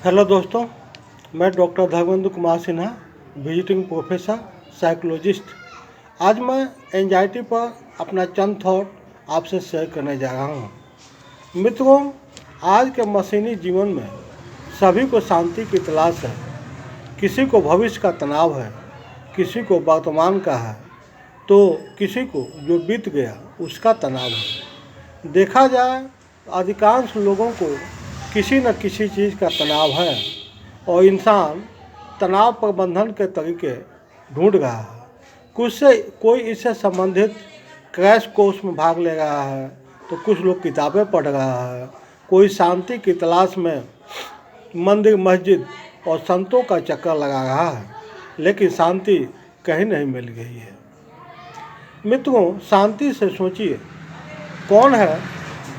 Hello दोस्तों, मैं doctor Dharmendra Kumar Sinha, visiting professor psychologist. आज मैं एंजाइटी पर अपना चंद थॉट आपसे शेयर करने जा रहा हूँ। मित्रों, आज के मशीनी जीवन में सभी को शांति की तलाश है। किसी को भविष्य का तनाव है, किसी को वर्तमान का है, तो किसी को जो बीत गया उसका तनाव है। देखा जाए तो अधिकांश लोगों को किसी न किसी चीज़ का तनाव है और इंसान तनाव प्रबंधन के तरीके ढूंढ रहा है। कोई इससे संबंधित क्रैश कोर्स में भाग ले रहा है, तो कुछ लोग किताबें पढ़ रहा है, कोई शांति की तलाश में मंदिर मस्जिद और संतों का चक्कर लगा रहा है, लेकिन शांति कहीं नहीं मिल गई है। मित्रों, शांति से सोचिए, कौन है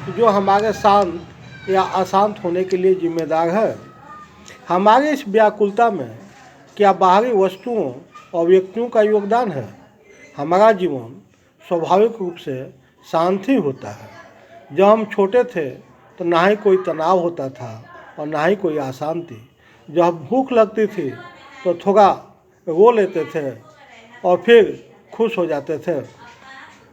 जो हमारे शांत या अशांत होने के लिए जिम्मेदार है? हमारी इस व्याकुलता में क्या बाहरी वस्तुओं और व्यक्तियों का योगदान है? हमारा जीवन स्वाभाविक रूप से शांत ही होता है। जब हम छोटे थे तो ना ही कोई तनाव होता था और ना ही कोई अशांति। जब भूख लगती थी तो थोड़ा रो लेते थे और फिर खुश हो जाते थे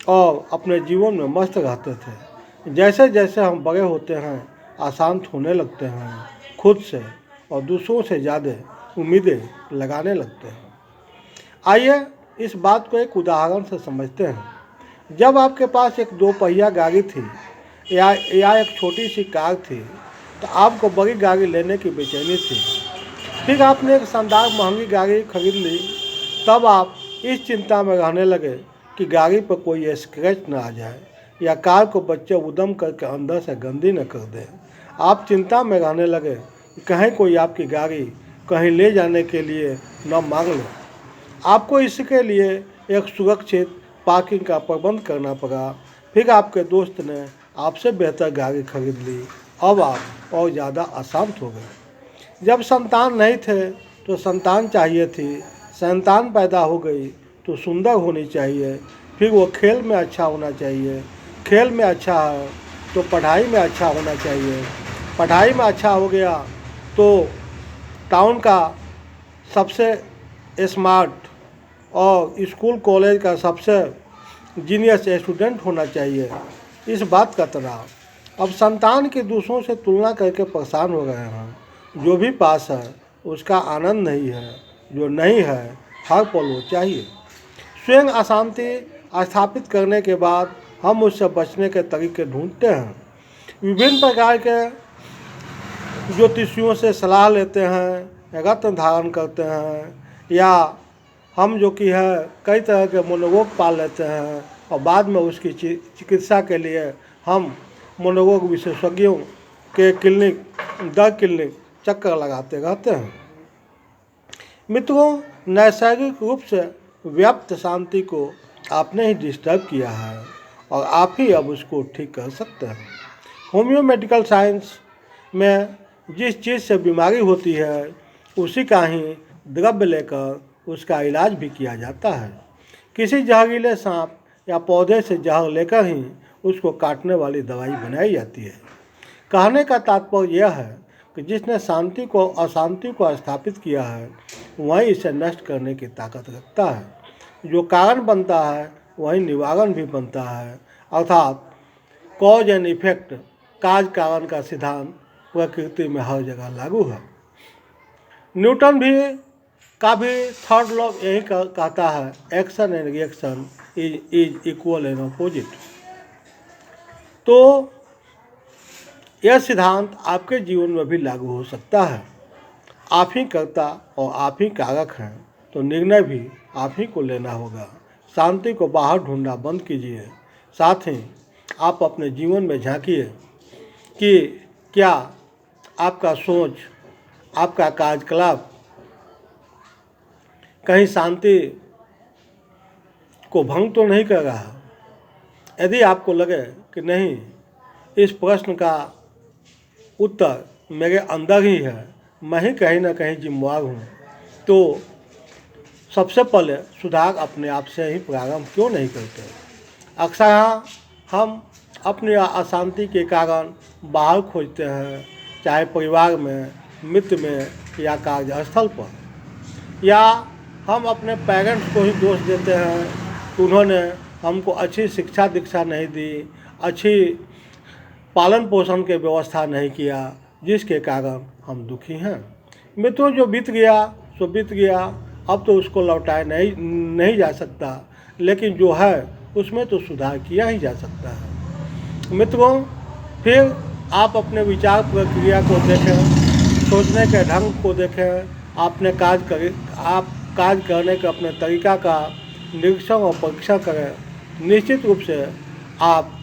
और अपने जीवन में मस्त रहते थे। जैसे जैसे हम बड़े होते हैं, अशांत होने लगते हैं, खुद से और दूसरों से ज़्यादा उम्मीदें लगाने लगते हैं। आइए इस बात को एक उदाहरण से समझते हैं। जब आपके पास एक 2 पहिया गाड़ी थी या एक छोटी सी कार थी, तो आपको बड़ी गाड़ी लेने की बेचैनी थी। फिर आपने एक शानदार महंगी गाड़ी खरीद ली। तब आप इस चिंता में रहने लगे कि गाड़ी पर कोई स्क्रैच न आ जाए या कार को बच्चे उद्यम करके अंदर से गंदी न कर दें। आप चिंता में रहने लगे कि कहीं कोई आपकी गाड़ी कहीं ले जाने के लिए न मांग ले। आपको इसके लिए एक सुरक्षित पार्किंग का प्रबंध करना पड़ा। फिर आपके दोस्त ने आपसे बेहतर गाड़ी खरीद ली। अब आप और ज़्यादा अशांत हो गए। जब संतान नहीं थे तो संतान चाहिए थी। संतान पैदा हो गई तो सुंदर होनी चाहिए। फिर वो खेल में अच्छा होना चाहिए। खेल में अच्छा है तो पढ़ाई में अच्छा होना चाहिए। पढ़ाई में अच्छा हो गया तो टाउन का सबसे स्मार्ट और स्कूल कॉलेज का सबसे जीनियस स्टूडेंट होना चाहिए। इस बात का तनाव। अब संतान के दूसरों से तुलना करके परेशान हो गए हैं। जो भी पास है उसका आनंद नहीं है, जो नहीं है हर पल वो चाहिए। स्वयं अशांति स्थापित करने के बाद हम उससे बचने के तरीके ढूंढते हैं। विभिन्न प्रकार के ज्योतिषियों से सलाह लेते हैं, रत्न धारण करते हैं, या हम जो कि है कई तरह के मनोरोग पाल लेते हैं और बाद में उसकी चिकित्सा के लिए हम मनोरोग विशेषज्ञों के क्लिनिक चक्कर लगाते रहते हैं। मित्रों, नैसर्गिक रूप से व्याप्त शांति को आपने ही डिस्टर्ब किया है और आप ही अब उसको ठीक कर सकते हैं। होम्यो मेडिकल साइंस में जिस चीज़ से बीमारी होती है उसी का ही द्रव्य लेकर उसका इलाज भी किया जाता है। किसी जहरीले सांप या पौधे से जहर लेकर ही उसको काटने वाली दवाई बनाई जाती है। कहने का तात्पर्य यह है कि जिसने शांति को अशांति को स्थापित किया है वही इसे नष्ट करने की ताकत रखता है। जो कारण बनता है वही निवारण भी बनता है, अर्थात कॉज एंड इफेक्ट, काज कारण का सिद्धांत प्रकृति में हर जगह लागू है। न्यूटन का भी थर्ड लॉ यही कहता है, action and reaction is equal and opposite. तो यह सिद्धांत आपके जीवन में भी लागू हो सकता है। आप ही कर्ता और आप ही कारक हैं, तो निर्णय भी आप ही को लेना होगा। शांति को बाहर ढूंढना बंद कीजिए। साथ ही आप अपने जीवन में झांकिए कि क्या आपका सोच, आपका कार्यकलाप कहीं शांति को भंग तो नहीं कर रहा। यदि आपको लगे कि नहीं, इस प्रश्न का उत्तर मेरे अंदर ही है, मैं ही कहीं ना कहीं जिम्मेवार हूँ, तो सबसे पहले सुधार अपने आप से ही प्रारंभ क्यों नहीं करते। अक्सर हम अपनी अशांति के कारण बाहर खोजते हैं, चाहे परिवार में, मित्र में या कार्यस्थल पर, या हम अपने पेरेंट्स को ही दोष देते हैं कि उन्होंने हमको अच्छी शिक्षा दीक्षा नहीं दी, अच्छी पालन पोषण की व्यवस्था नहीं किया, जिसके कारण हम दुखी हैं। मित्रों, जो बीत गया सो बीत गया, अब तो उसको लौटाया नहीं जा सकता, लेकिन जो है उसमें तो सुधार किया ही जा सकता है। मित्रों, फिर आप अपने विचार प्रक्रिया को देखें, सोचने के ढंग को देखें, आप काज करने के अपने तरीका का निरीक्षण और परीक्षण करें। निश्चित रूप से आप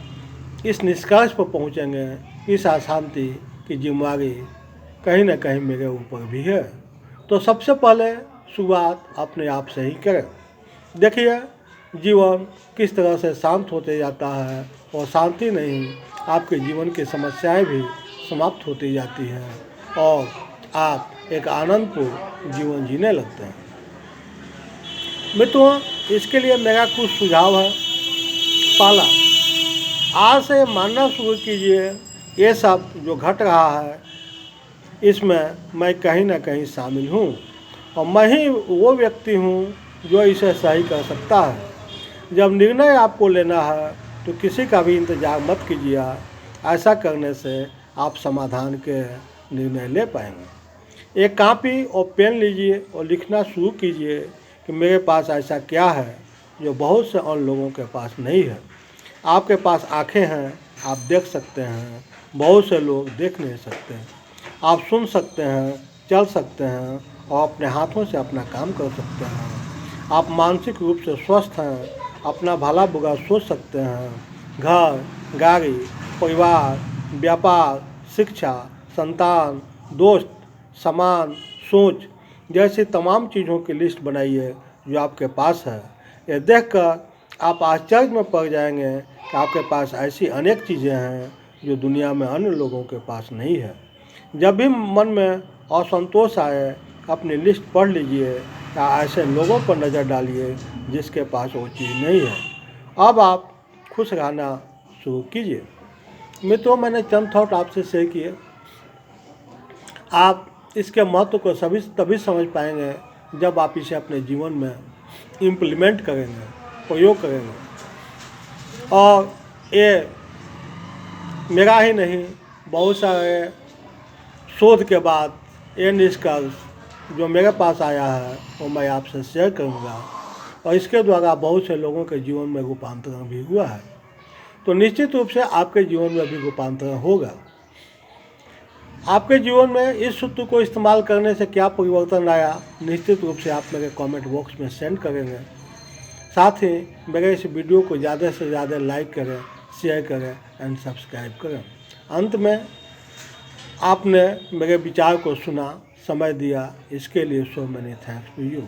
इस निष्कर्ष पर पहुंचेंगे, इस अशांति की जिम्मेदारी कहीं ना कहीं मेरे ऊपर भी है। तो सबसे पहले शुरुआत अपने आप से ही करें। देखिए, जीवन किस तरह से शांत होते जाता है, और शांति नहीं, आपके जीवन की समस्याएं भी समाप्त होती जाती हैं और आप एक आनंदपूर्ण जीवन जीने लगते हैं। मित्रों, इसके लिए मेरा कुछ सुझाव है। पहला, आज से मानना शुरू कीजिए, ये सब जो घट रहा है इसमें मैं कहीं ना कहीं शामिल हूँ, और मैं ही वो व्यक्ति हूँ जो इसे सही कर सकता है। जब निर्णय आपको लेना है तो किसी का भी इंतजार मत कीजिए। ऐसा करने से आप समाधान के निर्णय ले पाएंगे। एक कॉपी और पेन लीजिए और लिखना शुरू कीजिए कि मेरे पास ऐसा क्या है जो बहुत से और लोगों के पास नहीं है। आपके पास आँखें हैं, आप देख सकते हैं, बहुत से लोग देख नहीं सकते। आप सुन सकते हैं, चल सकते हैं और अपने हाथों से अपना काम कर सकते हैं। आप मानसिक रूप से स्वस्थ हैं, अपना भला बुरा सोच सकते हैं। घर, गाड़ी, परिवार, व्यापार, शिक्षा, संतान, दोस्त, सामान, सोच जैसी तमाम चीज़ों की लिस्ट बनाइए जो आपके पास है। ये देखकर आप आश्चर्य में पड़ जाएंगे कि आपके पास ऐसी अनेक चीज़ें हैं जो दुनिया में अन्य लोगों के पास नहीं है। जब भी मन में असंतोष आए, अपनी लिस्ट पढ़ लीजिए या ऐसे लोगों पर नज़र डालिए जिसके पास वो चीज़ नहीं है। अब आप खुश रहना शुरू कीजिए। मित्रों, मैंने चंद थॉट आपसे शेयर किए। आप इसके महत्व को तभी समझ पाएंगे जब आप इसे अपने जीवन में इम्प्लीमेंट करेंगे, प्रयोग करेंगे। और ये मेरा ही नहीं, बहुत सारे शोध के बाद ये निष्कर्ष जो मेरे पास आया है वो मैं आपसे शेयर करूँगा, और इसके द्वारा बहुत से लोगों के जीवन में रूपांतरण भी हुआ है। तो निश्चित रूप से आपके जीवन में भी रूपांतरण होगा। आपके जीवन में इस सूत्र को इस्तेमाल करने से क्या परिवर्तन आया, निश्चित रूप से आप मेरे कमेंट बॉक्स में सेंड करेंगे। साथ ही मेरे इस वीडियो को ज़्यादा से ज़्यादा लाइक करें, शेयर करें एंड सब्सक्राइब करें। अंत में आपने मेरे विचार को सुना, समय दिया, इसके लिए so many thanks to you.